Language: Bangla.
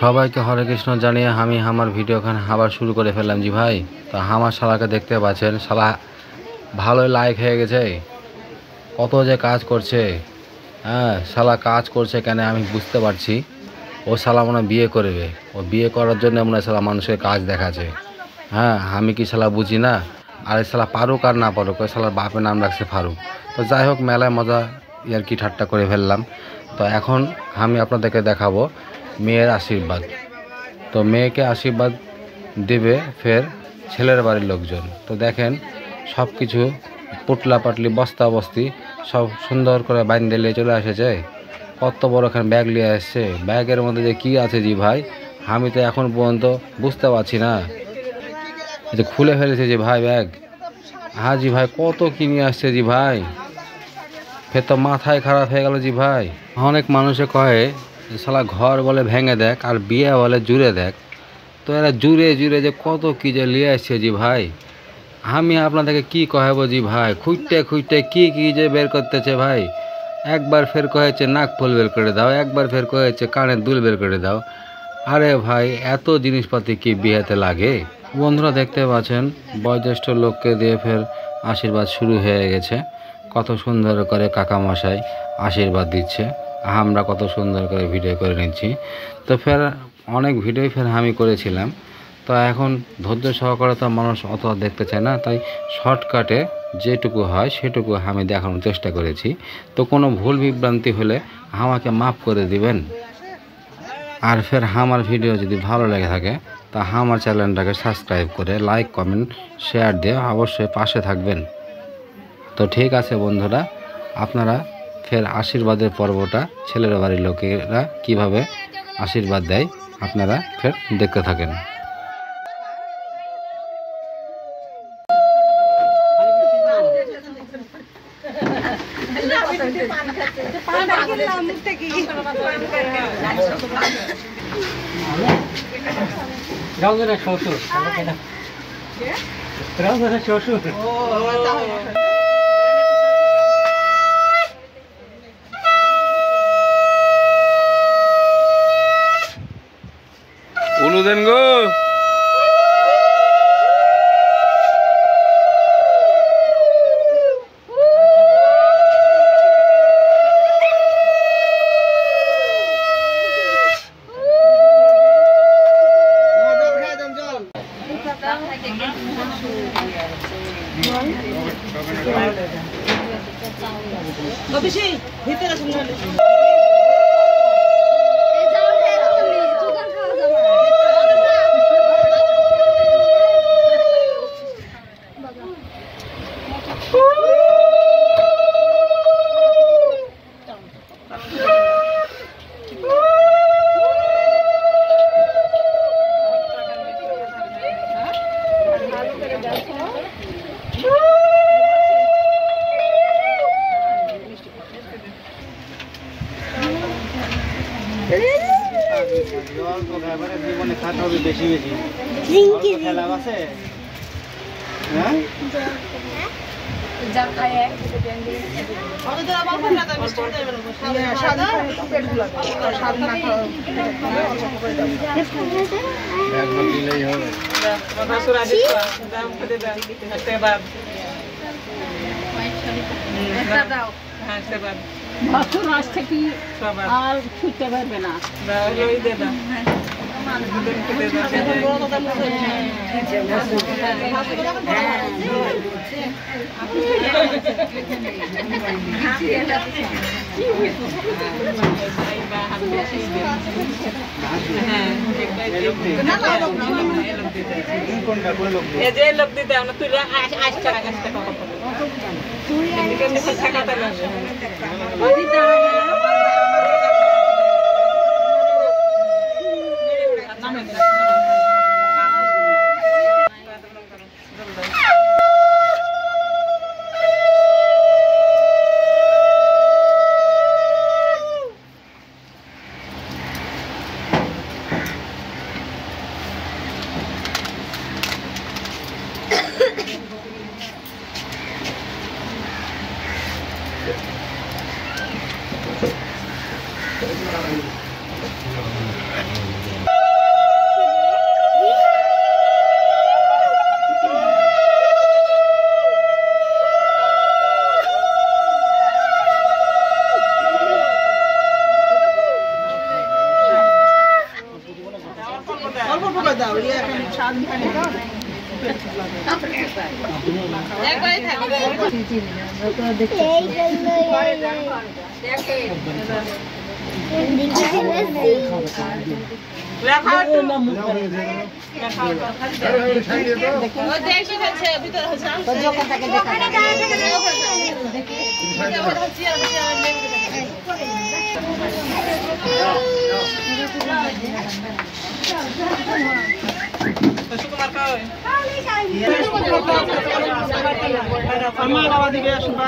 সবাইকে হরে কৃষ্ণ জানিয়ে আমি আমার ভিডিওখানে আবার শুরু করে ফেললাম জি ভাই। তো আমার শালাকে দেখতে পাচ্ছেন, শালা ভালোই লাইক হয়ে গেছে, কত যে কাজ করছে। হ্যাঁ, শালা কাজ করছে কেন আমি বুঝতে পারছি। ও শালা মনে বিয়ে করবে, ও বিয়ে করার জন্য মনে শালা মানুষের কাজ দেখাচ্ছে। হ্যাঁ, আমি কি শালা বুঝি না? আরে শালা পারুক আর না পারুক, ওই শালার বাপের নাম রাখছে ফারুক। তো যাই হোক, মেলায় মজা ইয়ার কি ঠাট্টা করে ফেললাম। তো এখন আমি আপনাদেরকে দেখাবো মেয়ের আশীর্বাদ। তো মেয়েকে আশীর্বাদ দেবে ফের ছেলের বাড়ির লোকজন। তো দেখেন সব কিছু পুটলা পাটলি বস্তা বস্তি সব সুন্দর করে বাইন্ধে নিয়ে চলে এসেছে। কত বড় এখানে ব্যাগ নিয়ে আসছে, ব্যাগের মধ্যে যে কী আছে জি ভাই আমি তো এখন পর্যন্ত বুঝতে পারছি না। যে খুলে ফেলেছে যে ভাই ব্যাগ। হ্যাঁ জি ভাই, কত কি নিয়ে আসছে জি ভাই, ফের তো মাথায় খারাপ হয়ে গেল জি ভাই। অনেক মানুষে কয়ে শালা ঘর বলে ভেঙে দেখ আর বিয়ে বলে জুড়ে দেখ। তো এরা জুড়ে জুড়ে যে কত কী যে নিয়ে আসছে জি ভাই, আমি আপনাদেরকে কি কহাবো জি ভাই। খুঁজতে খুঁজতে কি কি যে বের করতেছে ভাই। একবার ফের কয়েছে নাক ফুল বের করে দাও, একবার ফের কয়েছে কানের দুল বের করে দাও। আরে ভাই, এত জিনিসপাতি কি বিয়েতে লাগে? বন্ধুরা দেখতে পাচ্ছেন বয়োজ্যেষ্ঠ লোককে দিয়ে ফের আশীর্বাদ শুরু হয়ে গেছে। কত সুন্দর করে কাকামশাই আশীর্বাদ দিচ্ছে, আমরা কত সুন্দর করে ভিডিও করে নিচ্ছি। তো ফের অনেক ভিডিও ফের আমি করেছিলাম। তো এখন ধৈর্য সহকারে তো মানুষ অত দেখতে চায় না, তাই শর্টকাটে যেটুকু হয় সেটুকু আমি দেখানোর চেষ্টা করেছি। তো কোনো ভুল বিভ্রান্তি হলে আমাকে মাফ করে দিবেন। আর ফের আমার ভিডিও যদি ভালো লেগে থাকে তা আমার চ্যানেলটাকে সাবস্ক্রাইব করে লাইক কমেন্ট শেয়ার দিয়ে অবশ্যই পাশে থাকবেন। তো ঠিক আছে বন্ধুরা, আপনারা ফের আশীর্বাদের পর্বটা ছেলের বাড়ির লোকেরা কিভাবে আশীর্বাদ দেয় আপনারা ফের দেখতে থাকেন। অনুদেন গো, ভিতরে জীবনে খাতে হবে বেশি বেশি খেলা আছে। হ্যাঁ বছর আসছে কি আর ছুটতে পারবে না। লোক দিতে তুই দাও ইয়ে এখন স্বাদ খানি একবারই থাকবে লেখা তো লেখা ও দেখি আছে ভিতর আছে তো দোকান থেকে দেখা আমার আওয়াজ দিবে আসবা